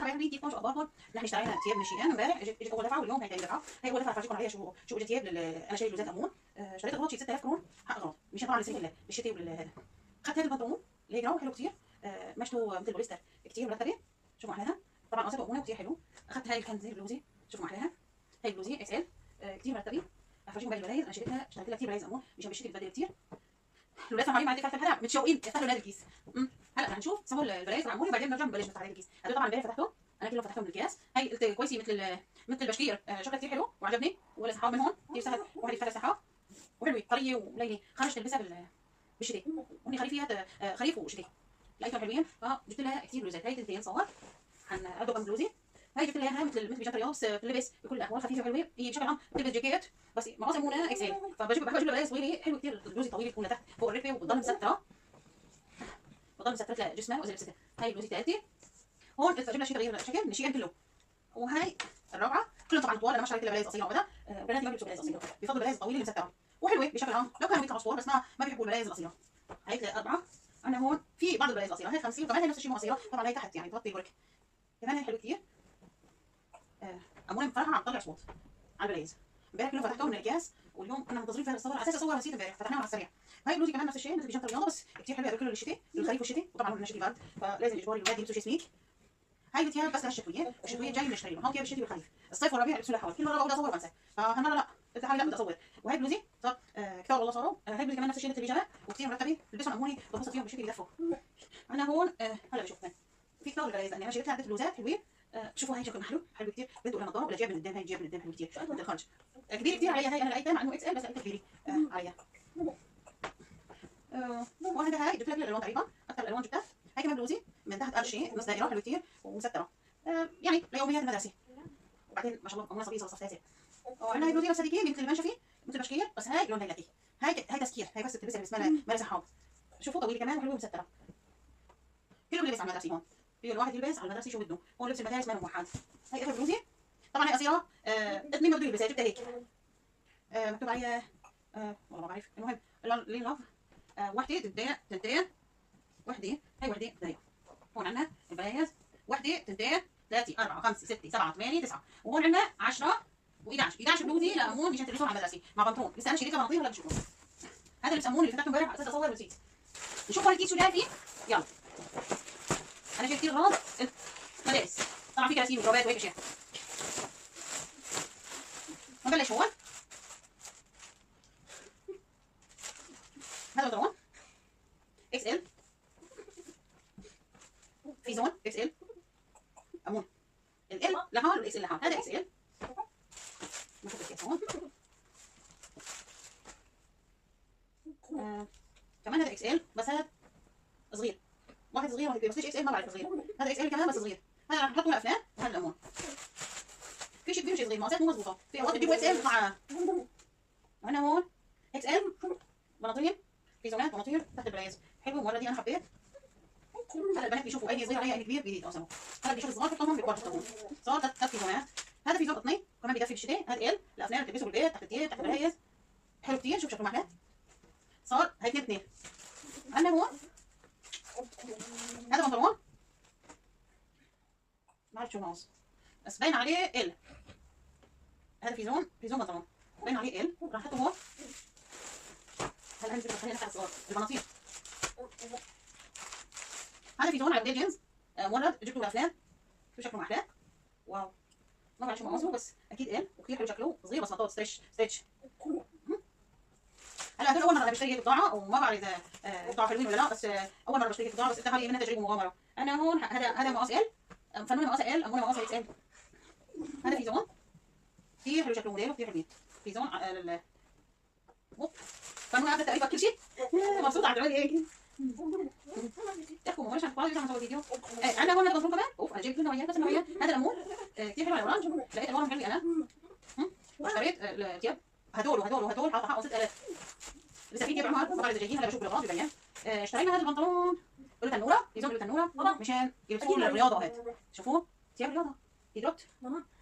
حبايبي كيفكم شو اخباركم؟ نحن اشترينا ثياب من شيئان امبارح، اجت اول دفعه واليوم هي ثاني دفعه. هي اول دفعه فرجيكم عليها شو اجت ثياب انا شايل بلوزات امون. اشتريت غلط شي 6000 كرون حق غلط مش طبعا للصيف بالشتاء وبالهذا. اخذت هذا البنطلون اللي هي جراو حلو كثير، مشته مثل بوليستر كثير مرتبه. شوفوا محلاها طبعا قصته امونه وكثير حلو. اخذت هاي كانت زي البلوزه، شوفوا محلاها هاي البلوزه اكس ال كثير مرتبه. فرجيكم باقي البلايز، انا شريتها اشتريت لها كثير بلايز امون مشان بالشتاء بتبدل كثير. الولاد فهموا علي فتحت الحلقه متشوقين يفتحوا هذا الكيس. هلا رح نشوف سووا البلايز معموله وبعدين بنرجع نبلش نفتح هذا الكيس. هذول طبعا امبارح فتحتهم، انا كلهم فتحتهم بالكياس. هاي قلت كويسه مثل البشكير، شكلها كثير حلو وعجبني ولا سحاب من هون كثير سهل واحد يفتح سحاب وحلوه طريه وليلي خرج تلبسها بالشتاء. واني خريفيات خريف وشتاء لقيتهم حلوين فجبت لها كثير بلوزات. هاي تنتين صور حنعدوا كم بلوزه. هاي جبت لها اياها مثل بيجامه الرياض بتلبس بكل الاحوال خفيفه وحلوه. هي بشكل عام بتلبس جاكيت بس مقاسها مونه اكس ال، فبحب اجيب لها صغيره حلوه كثير. البلوزه طويله تكون لتحت فوق الركبه وبتضل مستره، بضل مسترت لها جسمها واذا لبستها. هاي البلوزه الثالثه هون قلت اجيب لها شيء تغيير شكل من شيئين كله. وهي الرابعه كلهم طبعا طوال، انا ما شريت لها بلايز اصيله ابدا. بناتي ما بيلبسوا بلايز اصيله، بفضل البلايز الطويله اللي مستره وحلوه بشكل عام لو كانوا بيطلعوا صور، بس ما بيحبوا البلايز الاصيله. هاي الاربعه انا هون في بعض البلايز الاصيله هي 50 وكمان هي نفس الشيء مو اصيله طبعا. هي تحت يعني بتغطي الورك كمان هي حلوه كثير. امونة بصراحه عم تطلع صوت على البلايز. امبارح كلهم فتحتهم من الكياس واليوم كنا منتظرين فيها الصور على اساس اصور نسيت امبارح فتحناهم على السريع. هاي البلوزه كمان نفس الشيء مثل بيجامه الرياضه بس كثير حلوه كله للشتاء للخريف والشتاء، وطبعا هون الشتاء برد فلازم اجباري الاولاد يلبسوا شيء سميك. هاي الثياب بس للشتويه، الشتويه جاي نشتري لهم هون ثياب الشتاء والخريف. الصيف والربيع لبسوا لها حول، كل مره بقعد اصور وانسى، فهالمره لا قلت لحالي لا بدي اصور. وهي بلوزه طب كتاب الله صاروا. هاي البلوزه كمان نفس الشيء مثل البيجامه وكثير مرتبه بلبسهم اموني ببسط فيهم بالشتاء بيدفوا. انا هون هلا بشوف في كتاب البلايز لاني انا شريت لها عده بلوزات حلوين. شوفوا هاي شكلها حلو كثير، بنت ولا نظاره ولا جيب من قدام. هاي الجيب من قدام حلو كثير مثل الخرج كبير كثير عليها. هاي انا لقيتها مع انه اكس ال بس لقيتها كبيره عليها. وهذا هاي جبت لها كل الالوان تقريبا، اكثر الالوان جبتها. هاي كمان بلوزه من تحت قرشه نص دائره حلو كثير ومستره يعني ليوميات المدرسه. وبعدين ما شاء الله امونه صبيه صف ثالث. وعندنا هاي بلوزه نفس هذيك مثل المنشفي مثل بشكير بس هاي لونها لاكي. هاي تسكير، هاي بس بتلبسها باسمها ما لها حاب. شوفوا طويله كمان وحلوه ومستره. كله بيلبس على المدرسه هون، في الواحد يلبس على المدرسه شو بده. هون لبس المدارس ما هو موحد. هاي اخر بلوزه طبعا هي قصيره. مين ما بده يلبسها جبتها هيك مكتوب عليها والله ما بعرف. المهم لين لاف وحده تنتين وحده. هي وحده ضيقه. هون عندنا البلايز وحده تنتين 3 4 5 6 7 8 9 وهون عندنا 10 و11 11 بلوزه لامون مشان تلبسهم على المدرسه مع بنطلون. لسه انا شريتها بنطلون هلا بشوفهم. هذا لبس امون اللي فتحته امبارح على اساس اصور ونسيت. نشوف هون الكيس شو جاي فيه. يلا انا شايف كثير غلط مدارس طبعا في كراسي وجرابات وهيك اشياء. نبلش هون. هذا بنطلون اكس ال في زون اكس ال امون ال لهون والاكس ال لهون. هذا اكس ال نشوف الكيس هون. كمان هذا اكس ال بس هذا صغير، واحد صغير واحد كبير بس ليش اكس ال ما بعرف صغير. هذا اكس ال كمان بس صغير. هذا رح نحطه افلام وهذا الامون. في شيء كبير وشيء صغير مقاسات مو مضبوطه. في اوقات بتجيبوا اكس ال مع عندنا هون اكس ال بناطيل في زونات بناطيل تحت البلايز حلوه موردي انا حبيت. هلا البنات بيشوفوا ايدي صغيره عليها ايدي كبير بيتقاسموا. هلا بيشوف الصغار بيحطهم بكبار بيحطهم. صار ثلاث في زونات. هذا في زون قطني كمان بيدفي بالشتاء. هذا ال الافلام اللي بتلبسوا بالبيت تحت التياب تحت البلايز حلو كثير. شوف شكله محلات. صار هاي اثنين عندنا هون هذا بنطلون ما بعرف شو مقاس بس باين عليه ال. هذا في زون بنطلون باين عليه ال راح احطه هون. هلا هنزل خلينا نفتح الصور البناطيل. هذا في زون على بديل جينز مورد جبته بالافلام. شو شكله محلاه. واو ما بعرف شو مقاسه بس اكيد ال وكثير حلو شكله صغير بس نطاط ستريتش. هلا هدول اول مره انا بشتري هيك بضاعه وما بعرف اذا بضاعه حلوين ولا لا بس اول مره بشتري هيك بضاعه بس قلت لحالي منها تجربه ومغامره. انا هون هذا مقاس ال فنونه مقاس ال امونه مقاس اكس ال. هذا في زون كثير حلو شكله موديله كثير حلوين. في زون فنونه اخذت تقريبا كل شيء. مبسوطه على العالي هيك تحكوا مش هنطلع نصور فيديو. عندنا هون هذا بنطلون كمان. اوف انا جايب كل نوعيات نفس النوعيات. هذا الامون كثير حلو على الاورانج لقيت الوانهم حلوه انا واشتريت الثياب هدول وهدول وهدول حاطه حقهم 6000. لسه في ثياب عمر ما بعرف اذا جايين هلا بشوف بالاغراض ببين. اشترينا هذا البنطلون له تنوره في زون له تنوره مشان يلبسوه للرياضه. وهذا شوفوا ثياب رياضه ايدروت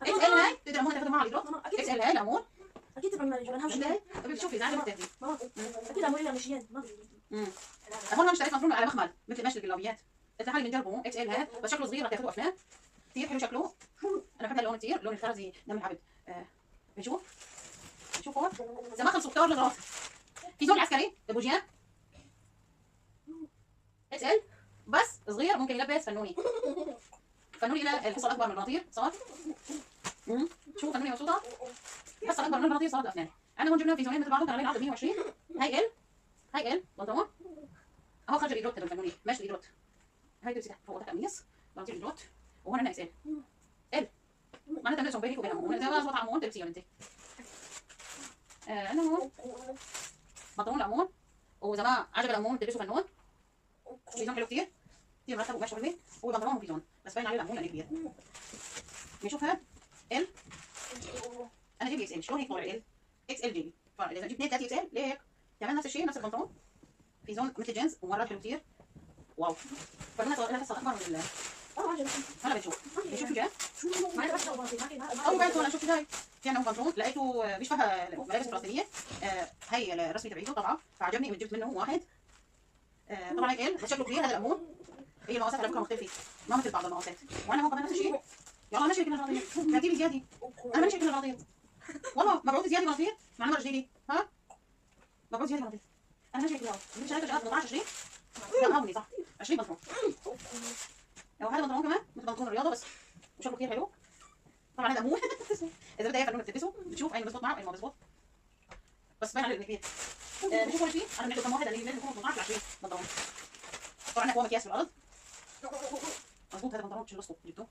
اكس ال. هاي تقدر امون تاخذوا معها الايدروت اكس ال. هاي الامون اكيد تبغى من الجبل همشي هاي بتشوفي اذا عجبك تاخذي. اكيد اموري مشيان ما هون اشتريت مفروض على مخمل مثل مشي الجلابيات. قلت لحالي بنجربه اكس ال هذا بس شكله صغير رح تاخذوه افلام. كتير حلو شكله. انا بحب اللون كتير، لون الخرزي دم العبد. بنشوف هو زي ما خلصوا كتار لغايه في زول عسكري بوجيان اكس ال بس صغير ممكن يلبس فنوني. فنوني الى الحصه الاكبر من البناطيل صار. شوفوا فنوني مبسوطه. الحصه الاكبر من البناطيل صارت افنان. انا هون جبنا في زونين مثل بعضهم كانوا عاملين 120. هاي ال بنطلون اهو خرج الادروت تبع الفنوني ماشي الادروت. هاي تلبسي تحت فوق قميص بنطلون ادروت وهون عندنا اكس ال معناتها بنلبسهم بينك وبينهم واذا ما زبط عمون تلبسيهم انت. انا هون بنطلون العمون واذا ما عجب العمون تلبسوا فنون. بيزون حلو كتير مرتب وماشي بالبيت. هو بنطلون وبيزون بس باين عليه العمون لانه كبير. نشوف هاد ال انا جايب اكس ال شلون هيك طالع ال اكس ال جيبي فاذا جبت 2 3 اكس ال ليه هيك تعمل نفس الشيء نفس البنطلون في زون مثل جينز ومرات حلو كتير. واو فبدنا صار لها قصه اكبر من هلا بنشوف شو جاي اول بعد انا شفت جاي في عندهم بنطلون لقيته بيشبه ملابس فلسطينيه. هي الرسمه تبعيته طبعا فعجبني جبت منه واحد. طبعا هيك ال شكله كبير هذا الامون. هي المقاسات على فكره مختلفه ما مثل بعض المقاسات وانا هون كمان نفس الشيء. يلا ماشي كنا بناطيل كاتبي زياده انا ماشي كنا بناطيل والله مبعوث زياده بناطيل مع نمر جديدي ها مبعوث زياده بناطيل انا ماشي كده من شركه شغاله 18 20 لا هوني صح 20 بنطلون. هذا بنطلون كمان مثل بنطلون الرياضه بس وشكله كتير حلو. طبعا هذا امون اذا بدها فنون بتلبسه بتشوف اين بيظبط معه واين ما بيظبط بس باين عليه انه كبير. بشوف ولا شيء انا بنعمل كم واحد اللي بيكون 18 20 بنطلون. طبعا هو مكياس في الارض مظبوط. هذا بنطلون شو جبته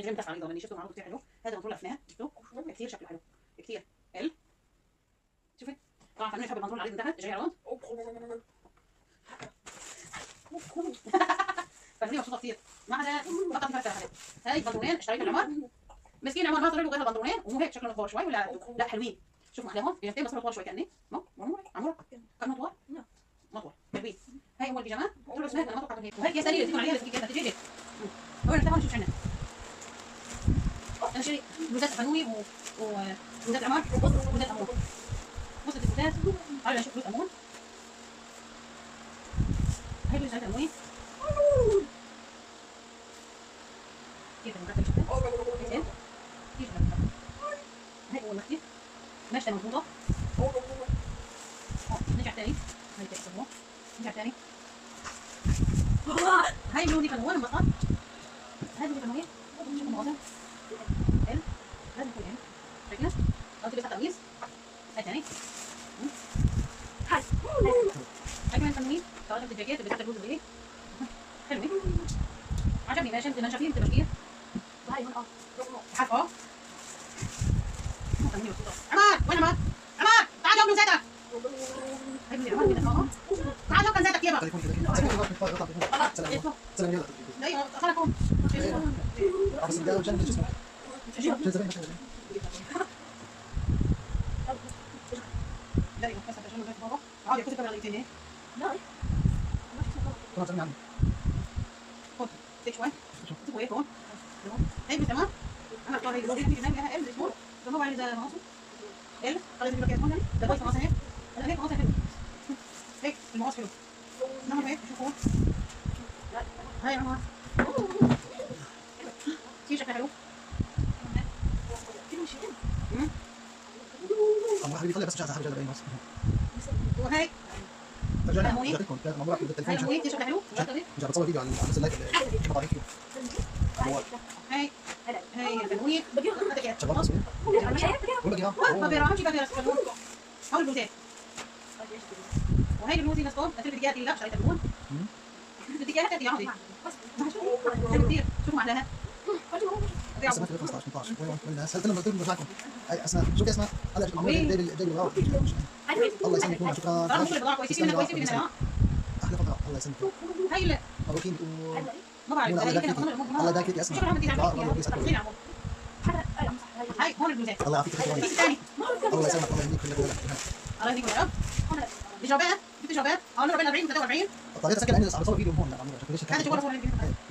اللي مدفع عليه لاني شفته معروض كتير حلو. هذا بنطلون افنان جبته كتير شكله حلو كتير ال شوفي طبعا فنون يحب البنطلون العريض من تحت جاي راوند. فنوني مبسوطه كتير ما عدا فقط في فرق. هاي بنطلونين اشتريتهم لعمر مسكين عمر ما طلع له غير البنطلونين ومو هيك شكلهم طوال شوي ولا لا حلوين. شوفوا احلاهم بينتين بس طوال شوي كاني عمره كانوا طوال ما طوال حلوين. هاي اول بيجامات طلعوا اسمها انا ما توقعت هيك وهي كيس ثانيه تكون عليها كيس تجي لك هو نفتحها نشوف عنا. انا شاري بلوزات فنوني وبلوزات عمر وبلوزات امون. وصلت البلوزات تعالوا نشوف بلوز امون. هاي بلوزات اموني كيف المرتب شكلها كيف المرتب هاي اول وحده ماشيه مضبوطه. نرجع تاني هاي تكسبوه نرجع تاني. هاي لوني فنون مقطع هاي لوني فنونين شوفوا المقاطع ال لازم يكون يعني شايفينها قصدي بس قميص. هاي تاني هاي كمان فنونين طالعه الجاكيت اللي تحت البلوزه دي حلوين عجبني ماشي انت شايفين انت ماشيين هاي هون حرف عمار وين عمار؟ عمار تعال جاوب بلوزاتك. هاي بلوزة عمار وين عمار؟ تعال جاوب بلوزاتك يابا. ايوه خلكم بس الجو جنب جسمك جزرين لا ايوه بس عشان بيت بابا عادي كنت قبل دقيقتين لا كنا جميعا خد تيك شوي تبغى ايه هون هاي تمام. انا اختار هاي الوظيفه اللي بنعمل فيها ال اسمه ده هو عايز مقصود ال خلينا نجيب لك هون ده كويس مقاس هيك انا هيك مقاس حلو هيك المقاس حلو نعمل هيك شوفوا هاي عمر كيف شكله حلو الله حبيبي طلع بس مش عايز احرج باين بس وهي رجعنا جاتكم كانت مامورك بالتليفون هاي كيف شكله حلو جاب تصور فيديو على نفس اللايف اللي بطاريك فيه هاي البنويه شباب تصوير ولا جيها ما بيراهمش بقى يرسلون هاول البلوزات وهي البلوزي مسكون الاتجاهات اللي لا شريت اللون الاتجاهات هذه عادي حلو كثير شوفوا محلاها اسماء 15 18 وين سالت لهم قلت لهم معكم اي اسماء شوفي اسماء هلا جبت محمود جاي الغرام الله يسلمكم شكرا ترى مش البضاعه كويسين منها كويسين منها احلى فتره الله يسلمكم هاي مبروكين ما بعرف الله يبارك فيك يا اسماء هاي هون البلوزات الله يعافيك ثاني الله يسلمك الله يهديك كلك الله يهديكم يا رب اجابات جبت اجابات انا 40 43 طريقه سكن لاني بصور فيديو هون هذا شو ولا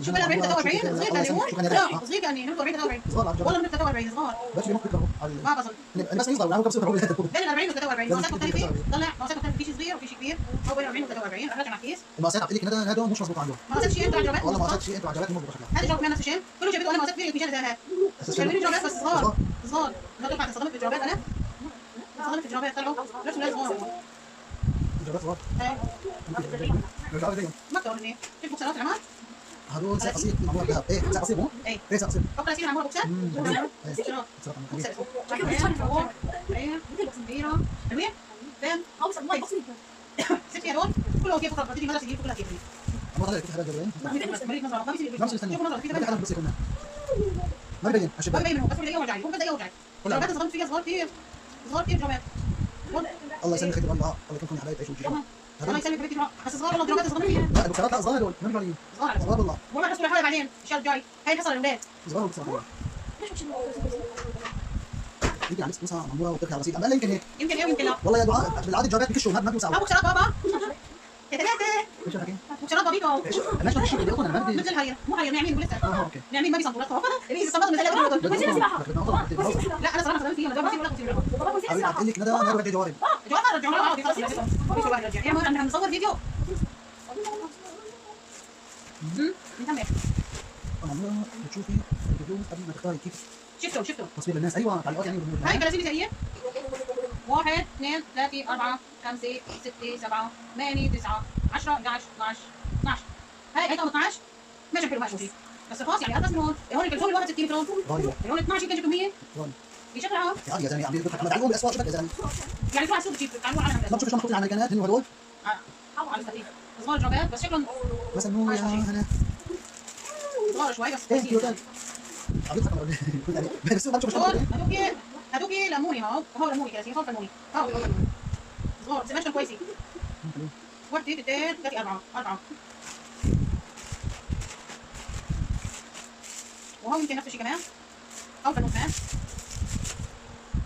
شو بلا 40 43 صغير كان يوم لا صغير كان يوم 40 43 والله من 43 صغار بس اللي ممكن ما بصل بس يصغر ولا هو كم صغر بين ال 40 و 43 مقاسات مختلفه طلع مقاسات مختلفه في شيء صغير وفي شيء كبير هو بين 40 و 43 رح ارجع مع كيس المقاسات عم لك ندى هذول مش مضبوط عندهم مقاسات شيء انت عجبك والله مقاسات شيء انتوا عجبتكم مو بشكل هذا جواب نفس الشيء كله جابته انا مقاسات كبيره مشان زي هاد جابوا بس صغار صغار ما تنفع تستخدمها في الجوابات انا استخدمت في الجوابات طلعوا نفس الناس صغار جوابات صغار ما بتقولني كيف بوكسرات العمال هذول ساعة قصير معمول ذهب ايه ساعة قصير مو؟ ايه ساعة قصير فكر يصير معمول بوكسات بوكسات كبيره حلوين فين ست هدول كله كيف فكر بتيجي مدرسه كلها كيف ما طلع كيف هذا جوين مريض نظره ما بيصير نفس الثانية شوفوا نظره كده بدي حدا بس يكون ما بين ما الشباب بين منهم بس بدي اوجعي هم بدي اوجعي جوابات صغرت فيها صغار كثير جوابات الله يسلمك خير والله الله يكون حبايب تعيشوا وتجيبوا الله يسلمك حبيبتي بس صغار والله جوابات صغار فيها لا البوكسرات لا صغار هذول ما بيجوا صغار صغار والله والله حصلوا حالي بعدين الشهر الجاي هاي الحصه للاولاد صغار والله يمكن عليك فلوسها معموره وتركها رصيد اما لا يمكن هيك يمكن ايه ويمكن لا والله يا دعاء بالعاده الجوابات بكشوا ما بيوسعوا بوكسرات بابا يا ثلاثه ايش حكي؟ بوكسرات بابيكو ايش؟ انا شو بدي اقول انا ما بدي مثل الحرير مو حرير ناعمين ولسه اوكي ناعمين ما بيصمتوا اللي اذا صمتوا من لا انا صراحه صدمت فيها ما ولا كنت حبيبي قلت لك ندى انا بدي جوارب جواب رجعوا في واحد رجع يا مان نصور فيديو نكمل انا بتشوفي الفيديو قبل ما تختاري كيف شفتوا تصوير للناس ايوه تعليقات يعني هاي كراسي نسائيه 1 2 3 4 5 6 7 8 9 10 11 12 12 هاي 12 ما شكله ما شوفي بس خلاص يعني ارخص من هون هون التليفون الواحد 60 كرون غالية هون 12 كان 600 غالية بشكل عام يا زلمه عم يقول لك ما تعلمون بالاسواق شبك يا زلمه يعني تروح السوق تجيب تعالوا على ما بتشوف شو محطوطين على المكانات هن هدول على الخفيف صغار جوابات بس شكلهم مثلا مو يا هنا صغار شوي بس ايه كويسين كيوتات عم يضحك يعني بس ما بتشوف شو هذوك ليموني هو ليموني كراسي هون ليموني صغار بس ماشي كويسين واحدة اثنين ثلاثة أربعة وهو يمكن نفس الشيء كمان أو فنون كمان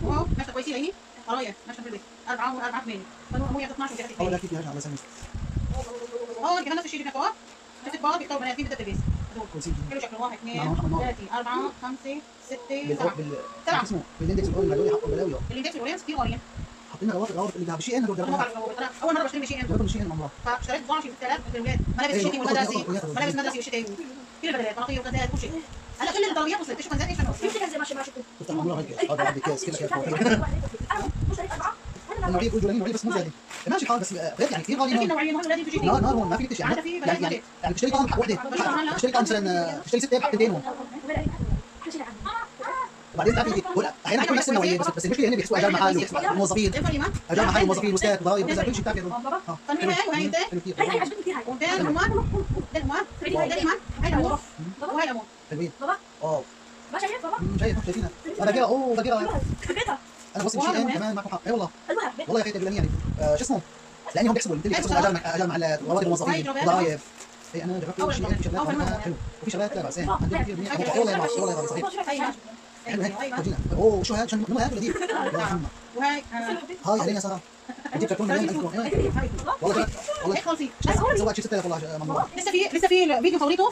وهو نفس كويسين هي قراية نفس البيت 4 و4 8 فنون أموية 12 و 3 اول لا كيف يا على سنه هون كمان نفس الشيء اللي فوق ست بار بيختاروا بنات في الداتابيس كويسين كله شكله 1 2 3 4 5 6 7 اسمه بالاندكس الاول هدول حطوا بلاوي الاندكس الأولاني كثير غاليين حاطين روابط اللي بشيء هدول أول مرة بشتري بشيء جربوا شيء عمره فاشتريت بضاعة في 6000 مثل الولاد ملابس الشتوي والمدرسي ملابس مدرسي والشتوي كل البدلات مناطير وغازات كل شيء هلا كل الضروريات وصلت ايش كنزات ايش كنت معموله هيك هذا عندي كيس كذا النوعيه بيقولوا لي نوعيه بس مو زي ماشي حال بس غير يعني كثير غالي النوعية المهمة لازم تجي نار هون ما فيك تشتري يعني تشتري طعم حق وحده تشتري طعم مثلا تشتري 6 حقتين هون وبعدين تعرفي احيانا بتكون نفس النوعيه بس المشكله هنا بيحسوا اجار محل وموظفين اجار محل وموظفين وستات وضرايب وكذا كل شيء بتعرفي طيب هاي وهي انت وانت الرمان ده الرمان ده الايمان هاي الامور وهي الامور حلوين بابا اه شايف بابا شايف شايفينها انا باقيها اوه باقيها انا بص شيئين كمان معكم حق اي والله المهم والله يا اخي تقولني يعني شو اسمه لانهم بيحسبوا قلت لي بيحسبوا اجار محلات ورواتب الموظفين وضرايب اي انا جربت شيء في شغلات حلو وفي شغلات لا بس عندي كثير منيح والله ما والله غالي صحيح حلو هيك فرجينا اوه شو هاد شنو هاد ولا دي وهي هاي علينا ساره جبت كرتون مليان والله والله زواج 6000 والله ممنوع لسه في فيديو فوريته